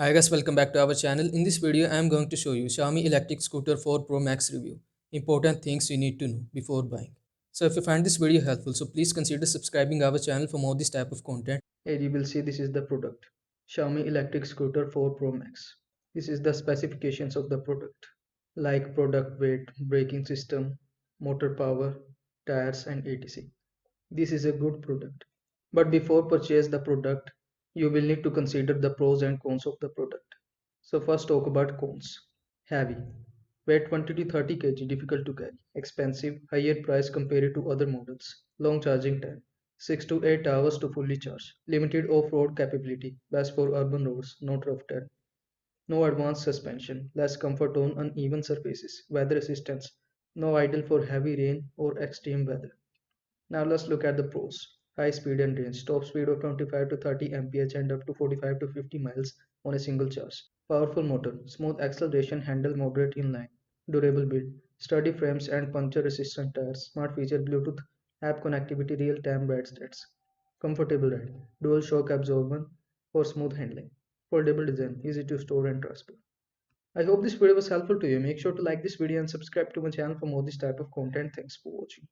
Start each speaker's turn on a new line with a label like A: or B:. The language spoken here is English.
A: Hi guys, welcome back to our channel. In this video, I am going to show you Xiaomi Electric Scooter 4 Pro Max review. Important things you need to know before buying. So if you find this video helpful, so please consider subscribing our channel for more this type of content. Here you will see this is the product. Xiaomi Electric Scooter 4 Pro Max. This is the specifications of the product. Like product weight, braking system, motor power, tires and etc. This is a good product. But before purchase the product, you will need to consider the pros and cons of the product. So first talk about cons. Heavy. Weight 20 to 30 kg, difficult to carry. Expensive, higher price compared to other models. Long charging time. 6 to 8 hours to fully charge. Limited off-road capability. Best for urban roads, not rough terrain. No advanced suspension. Less comfort on uneven surfaces. Weather assistance. No idle for heavy rain or extreme weather. Now let's look at the pros. High speed and range. Top speed of 25 to 30 mph and up to 45 to 50 miles on a single charge. Powerful motor. Smooth acceleration, handle moderate inline. Durable build. Sturdy frames and puncture resistant tires. Smart feature Bluetooth app connectivity, real time ride stats. Comfortable ride. Dual shock absorber for smooth handling. Foldable design. Easy to store and transport. I hope this video was helpful to you. Make sure to like this video and subscribe to my channel for more this type of content. Thanks for watching.